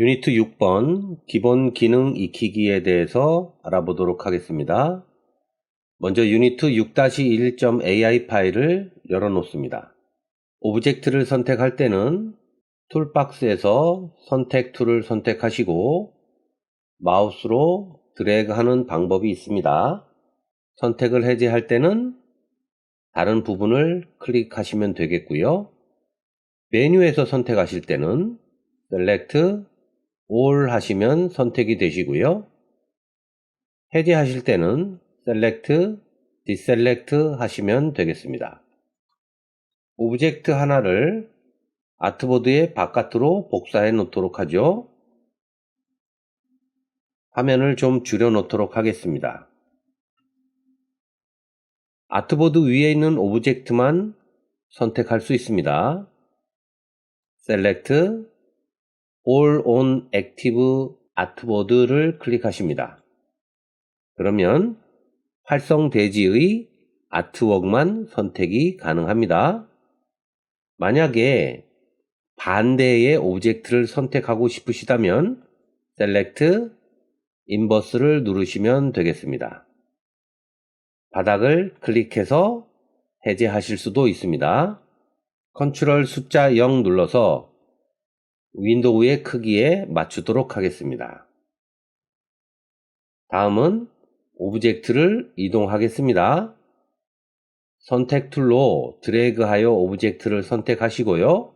유니트 6번 기본 기능 익히기에 대해서 알아보도록 하겠습니다. 먼저 유니트 6-1.ai 파일을 열어 놓습니다. 오브젝트를 선택할 때는 툴박스에서 선택 툴을 선택하시고 마우스로 드래그하는 방법이 있습니다. 선택을 해제할 때는 다른 부분을 클릭하시면 되겠고요. 메뉴에서 선택하실 때는 Select All 하시면 선택이 되시고요. 해제하실 때는 Select, Deselect 하시면 되겠습니다. 오브젝트 하나를 아트보드의 바깥으로 복사해 놓도록 하죠. 화면을 좀 줄여 놓도록 하겠습니다. 아트보드 위에 있는 오브젝트만 선택할 수 있습니다. Select All on Active 아트보드를 클릭하십니다. 그러면 활성 대지의 아트웍만 선택이 가능합니다. 만약에 반대의 오브젝트를 선택하고 싶으시다면 Select 인버스를 누르시면 되겠습니다. 바닥을 클릭해서 해제하실 수도 있습니다. 컨트롤 숫자 0 눌러서 윈도우의 크기에 맞추도록 하겠습니다. 다음은 오브젝트를 이동하겠습니다. 선택 툴로 드래그하여 오브젝트를 선택하시고요.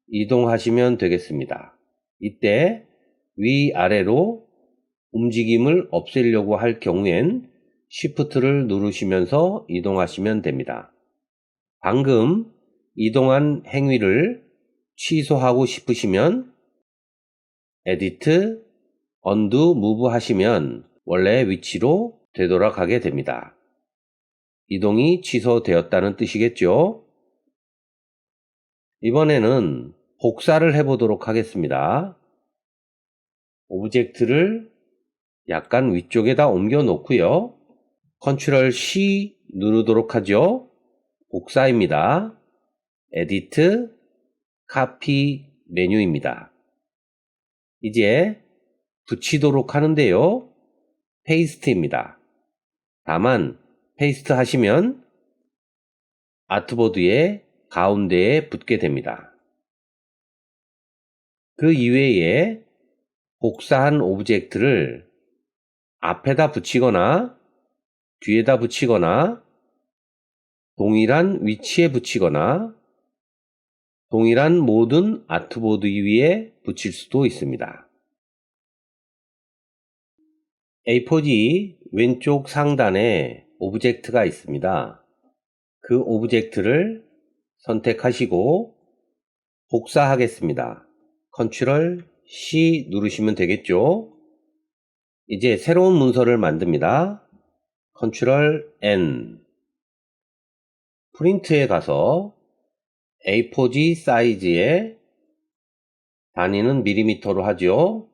이동하시면 되겠습니다. 이때 위아래로 움직임을 없애려고 할 경우엔 Shift를 누르시면서 이동하시면 됩니다. 방금 이동한 행위를 취소하고 싶으시면 Edit, Undo, Move 하시면 원래 위치로 되돌아가게 됩니다. 이동이 취소되었다는 뜻이겠죠? 이번에는 복사를 해보도록 하겠습니다. 오브젝트를 약간 위쪽에다 옮겨 놓고요. 컨트롤 C 누르도록 하죠. 복사입니다. Edit, Copy 메뉴입니다. 이제 붙이도록 하는데요. 페이스트입니다. 다만 페이스트 하시면 아트보드의 가운데에 붙게 됩니다. 그 이외에 복사한 오브젝트를 앞에다 붙이거나 뒤에다 붙이거나 동일한 위치에 붙이거나 동일한 모든 아트보드 위에 붙일 수도 있습니다. A4지 왼쪽 상단에 오브젝트가 있습니다. 그 오브젝트를 선택하시고 복사하겠습니다. 컨트롤 C 누르시면 되겠죠. 이제 새로운 문서를 만듭니다. 컨트롤 N 프린트에 가서 A4지 사이즈의 단위는 밀리미터로 하죠.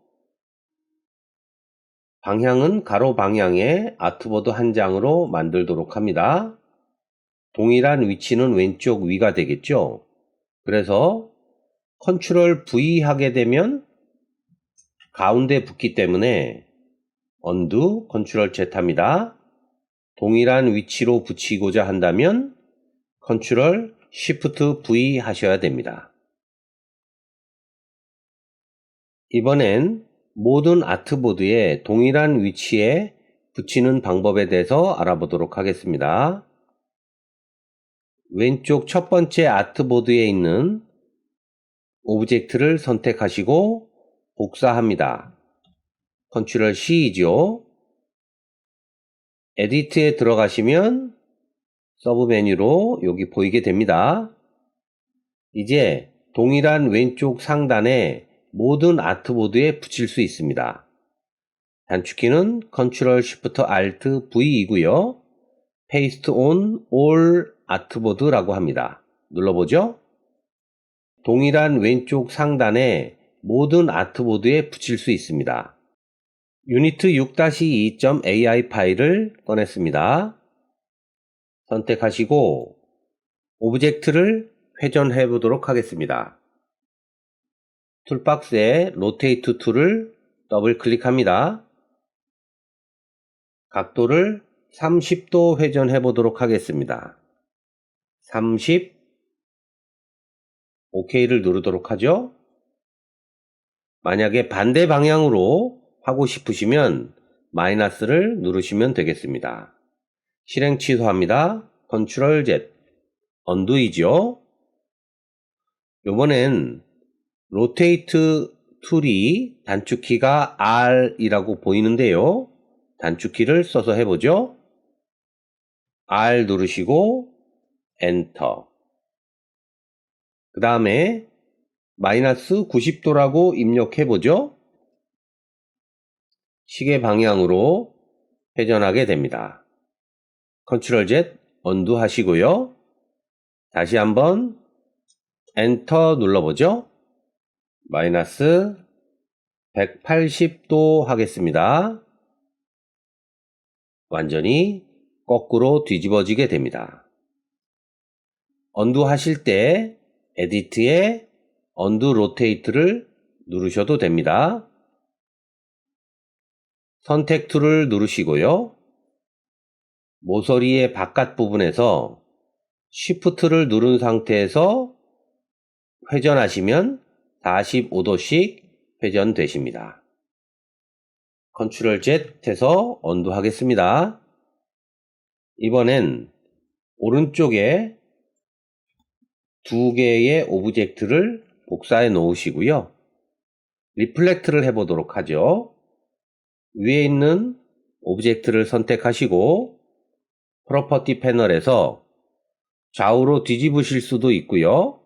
방향은 가로 방향의 아트보드 한 장으로 만들도록 합니다. 동일한 위치는 왼쪽 위가 되겠죠. 그래서 컨트롤 V 하게 되면 가운데 붙기 때문에 Undo, 컨트롤 Z 합니다. 동일한 위치로 붙이고자 한다면 컨트롤 Shift V 하셔야 됩니다. 이번엔 모든 아트보드에 동일한 위치에 붙이는 방법에 대해서 알아보도록 하겠습니다. 왼쪽 첫 번째 아트보드에 있는 오브젝트를 선택하시고 복사합니다. 컨트롤 C이죠. 에디트에 들어가시면 서브 메뉴로 여기 보이게 됩니다. 이제 동일한 왼쪽 상단에 모든 아트보드에 붙일 수 있습니다. 단축키는 Ctrl Shift Alt V이고요. Paste on all 아트보드라고 합니다. 눌러보죠. 동일한 왼쪽 상단에 모든 아트보드에 붙일 수 있습니다. 유니트 6-2.ai 파일을 꺼냈습니다. 선택하시고 오브젝트를 회전해 보도록 하겠습니다. 툴박스에 로테이트 툴을 더블 클릭합니다. 각도를 30도 회전해 보도록 하겠습니다. 30, OK를 누르도록 하죠. 만약에 반대 방향으로 하고 싶으시면 마이너스를 누르시면 되겠습니다. 실행 취소합니다. 컨트롤 Z, 언두이죠. 요번엔 로테이트 툴이 단축키가 R이라고 보이는데요. 단축키를 써서 해보죠. R 누르시고 엔터. 그 다음에 마이너스 90도라고 입력해보죠. 시계 방향으로 회전하게 됩니다. 컨트롤 Z 언두 하시고요. 다시 한번 엔터 눌러보죠. 마이너스 180도 하겠습니다. 완전히 거꾸로 뒤집어지게 됩니다. 언두 하실 때 에디트에 언두 로테이트를 누르셔도 됩니다. 선택 툴을 누르시고요. 모서리의 바깥 부분에서 Shift를 누른 상태에서 회전하시면 45도씩 회전되십니다. 컨트롤 Z 해서 언두 하겠습니다. 이번엔 오른쪽에 두 개의 오브젝트를 복사해 놓으시고요. 리플렉트를 해보도록 하죠. 위에 있는 오브젝트를 선택하시고 프로퍼티 패널에서 좌우로 뒤집으실 수도 있고요.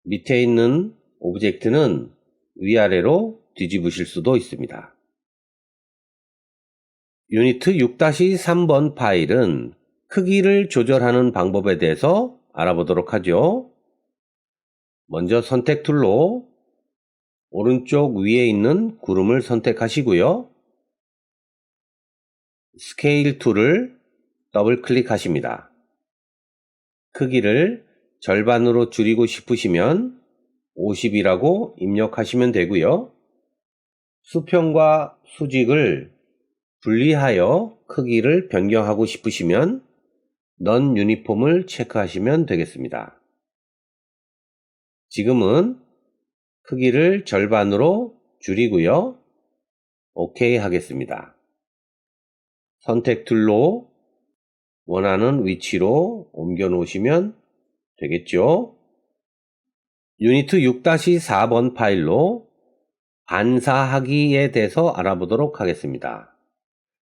밑에 있는 오브젝트는 위아래로 뒤집으실 수도 있습니다. 유니트 6-3번 파일은 크기를 조절하는 방법에 대해서 알아보도록 하죠. 먼저 선택 툴로 오른쪽 위에 있는 구름을 선택하시고요. 스케일 툴을 더블 클릭하십니다. 크기를 절반으로 줄이고 싶으시면 50이라고 입력하시면 되고요. 수평과 수직을 분리하여 크기를 변경하고 싶으시면 넌 유니폼을 체크하시면 되겠습니다. 지금은 크기를 절반으로 줄이고요. OK 하겠습니다. 선택 툴로 원하는 위치로 옮겨 놓으시면 되겠죠. 유니트 6-4번 파일로 반사하기에 대해서 알아보도록 하겠습니다.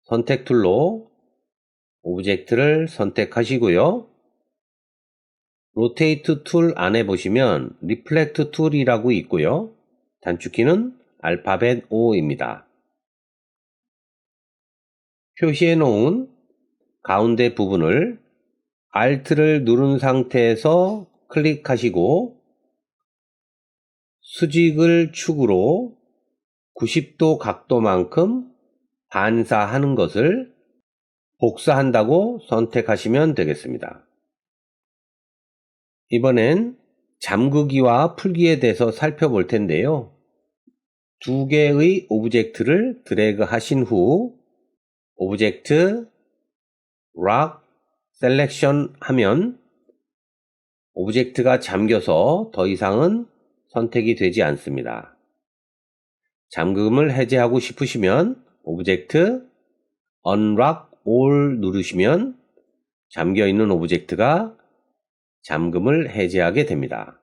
선택 툴로 오브젝트를 선택하시고요. 로테이트 툴 안에 보시면 리플렉트 툴이라고 있고요. 단축키는 알파벳 O입니다. 표시해 놓은 가운데 부분을 Alt를 누른 상태에서 클릭하시고 수직을 축으로 90도 각도만큼 반사하는 것을 복사한다고 선택하시면 되겠습니다. 이번엔 잠그기와 풀기에 대해서 살펴볼 텐데요. 두 개의 오브젝트를 드래그 하신 후 오브젝트 락 셀렉션 하면 오브젝트가 잠겨서 더 이상은 선택이 되지 않습니다. 잠금을 해제하고 싶으시면 오브젝트 Unlock All 누르시면 잠겨있는 오브젝트가 잠금을 해제하게 됩니다.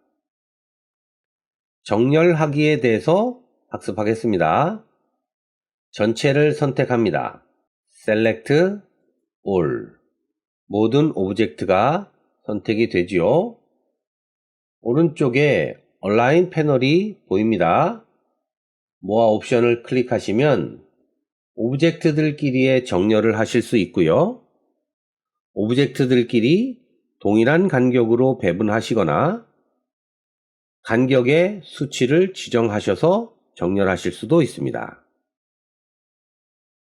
정렬하기에 대해서 학습하겠습니다. 전체를 선택합니다. Select All. 모든 오브젝트가 선택이 되지요. 오른쪽에 Align 패널이 보입니다. 모아 옵션을 클릭하시면 오브젝트들끼리의 정렬을 하실 수 있고요. 오브젝트들끼리 동일한 간격으로 배분하시거나 간격의 수치를 지정하셔서 정렬하실 수도 있습니다.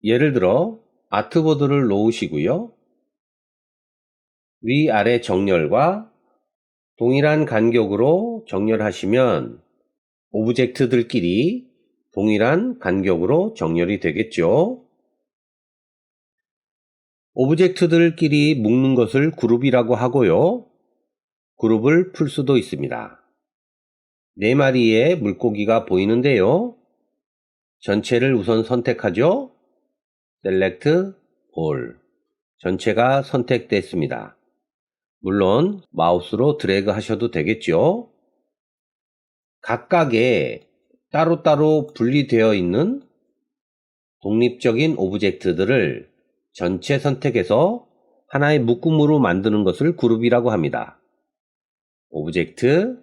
예를 들어 아트보드를 놓으시고요. 위아래 정렬과 동일한 간격으로 정렬하시면 오브젝트들끼리 동일한 간격으로 정렬이 되겠죠. 오브젝트들끼리 묶는 것을 그룹이라고 하고요. 그룹을 풀 수도 있습니다. 4마리의 물고기가 보이는데요. 전체를 우선 선택하죠. Select All. 전체가 선택됐습니다. 물론 마우스로 드래그 하셔도 되겠죠. 각각의 따로따로 분리되어 있는 독립적인 오브젝트들을 전체 선택해서 하나의 묶음으로 만드는 것을 그룹이라고 합니다. 오브젝트,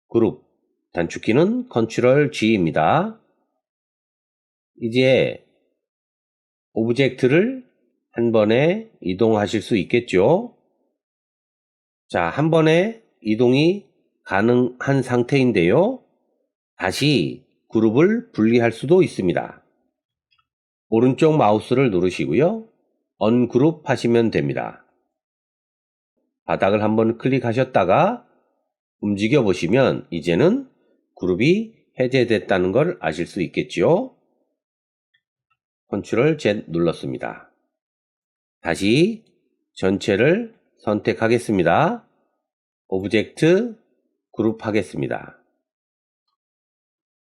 그룹, 단축키는 Ctrl G입니다. 이제 오브젝트를 한 번에 이동하실 수 있겠죠. 자, 한 번에 이동이 가능한 상태인데요. 다시 그룹을 분리할 수도 있습니다. 오른쪽 마우스를 누르시고요. 언그룹 하시면 됩니다. 바닥을 한번 클릭하셨다가 움직여 보시면 이제는 그룹이 해제됐다는 걸 아실 수 있겠죠. Ctrl Z 눌렀습니다. 다시 전체를 선택하겠습니다. 오브젝트 그룹 하겠습니다.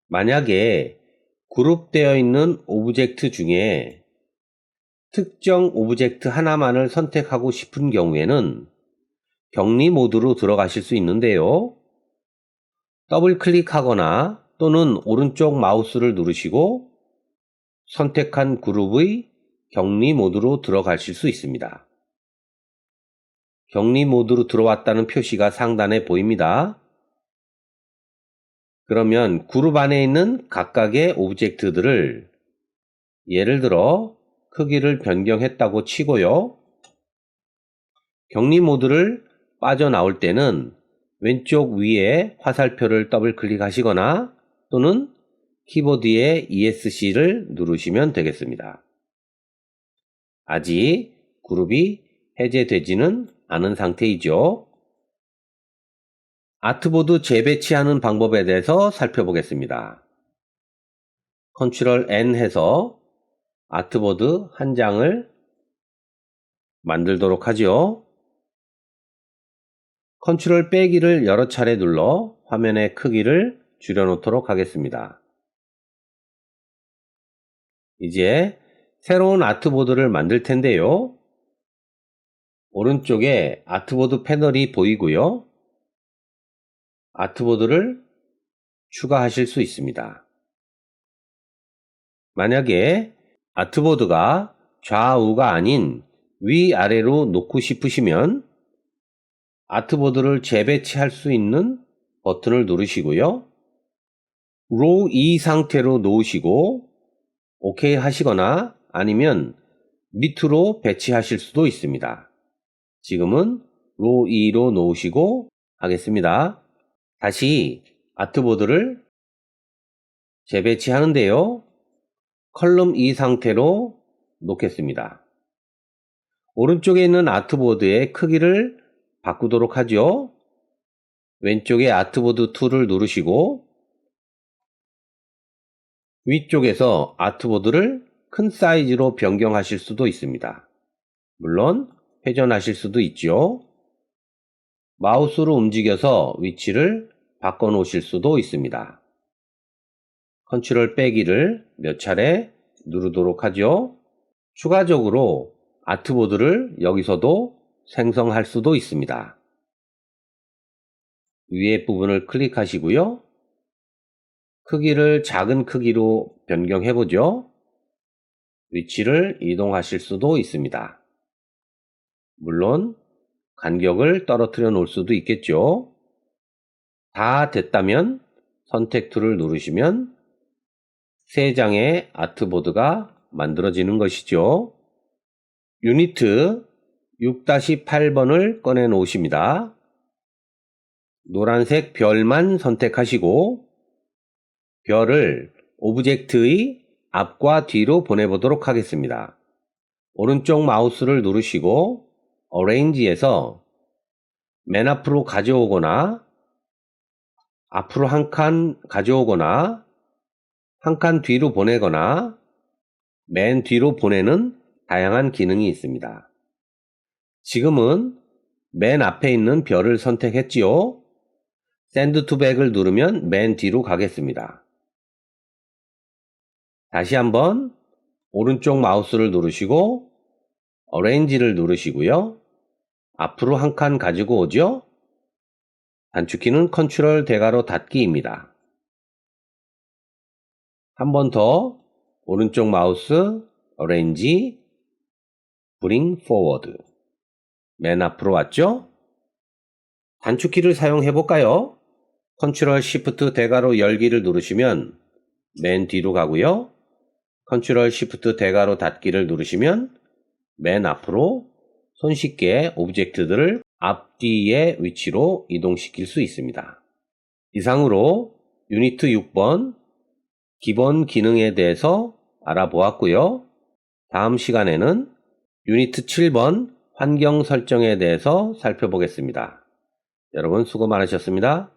만약에 그룹되어 있는 오브젝트 중에 특정 오브젝트 하나만을 선택하고 싶은 경우에는 격리 모드로 들어가실 수 있는데요. 더블 클릭하거나 또는 오른쪽 마우스를 누르시고 선택한 그룹의 격리 모드로 들어가실 수 있습니다. 격리 모드로 들어왔다는 표시가 상단에 보입니다. 그러면 그룹 안에 있는 각각의 오브젝트들을 예를 들어 크기를 변경했다고 치고요. 격리 모드를 빠져나올 때는 왼쪽 위에 화살표를 더블 클릭하시거나 또는 키보드의 ESC를 누르시면 되겠습니다. 아직 그룹이 해제되지는 않은 상태이죠. 아트보드 재배치하는 방법에 대해서 살펴보겠습니다. Ctrl N 해서 아트보드 한 장을 만들도록 하죠. Ctrl 빼기를 여러 차례 눌러 화면의 크기를 줄여놓도록 하겠습니다. 이제 새로운 아트보드를 만들 텐데요. 오른쪽에 아트보드 패널이 보이고요. 아트보드를 추가하실 수 있습니다. 만약에 아트보드가 좌우가 아닌 위아래로 놓고 싶으시면 아트보드를 재배치할 수 있는 버튼을 누르시고요. 로우 2 상태로 놓으시고 OK 하시거나 아니면 밑으로 배치하실 수도 있습니다. 지금은 로우 2로 놓으시고 하겠습니다. 다시 아트보드를 재배치하는데요. 컬럼 2 상태로 놓겠습니다. 오른쪽에 있는 아트보드의 크기를 바꾸도록 하죠. 왼쪽에 아트보드 툴을 누르시고 위쪽에서 아트보드를 큰 사이즈로 변경하실 수도 있습니다. 물론 회전하실 수도 있죠. 마우스로 움직여서 위치를 바꿔 놓으실 수도 있습니다. 컨트롤 빼기를 몇 차례 누르도록 하죠. 추가적으로 아트보드를 여기서도 생성할 수도 있습니다. 위에 부분을 클릭하시고요. 크기를 작은 크기로 변경해 보죠. 위치를 이동하실 수도 있습니다. 물론 간격을 떨어뜨려 놓을 수도 있겠죠. 다 됐다면 선택 툴을 누르시면 3장의 아트보드가 만들어지는 것이죠. 유니트 6-8번을 꺼내 놓으십니다. 노란색 별만 선택하시고 별을 오브젝트의 앞과 뒤로 보내보도록 하겠습니다. 오른쪽 마우스를 누르시고 Arrange에서 맨 앞으로 가져오거나 앞으로 한 칸 가져오거나 한 칸 뒤로 보내거나 맨 뒤로 보내는 다양한 기능이 있습니다. 지금은 맨 앞에 있는 별을 선택했지요. Send to Back을 누르면 맨 뒤로 가겠습니다. 다시 한번 오른쪽 마우스를 누르시고 Arrange를 누르시고요. 앞으로 한 칸 가지고 오죠. 단축키는 컨트롤 대괄호 닫기입니다. 한 번 더 오른쪽 마우스 Arrange, Bring Forward. 맨 앞으로 왔죠? 단축키를 사용해 볼까요? 컨트롤 Shift 대괄호 열기를 누르시면 맨 뒤로 가고요. 컨트롤 Shift 대괄호 닫기를 누르시면 맨 앞으로 손쉽게 오브젝트들을 앞뒤의 위치로 이동시킬 수 있습니다. 이상으로 유니트 6번 기본 기능에 대해서 알아보았고요. 다음 시간에는 유니트 7번 환경 설정에 대해서 살펴보겠습니다. 여러분 수고 많으셨습니다.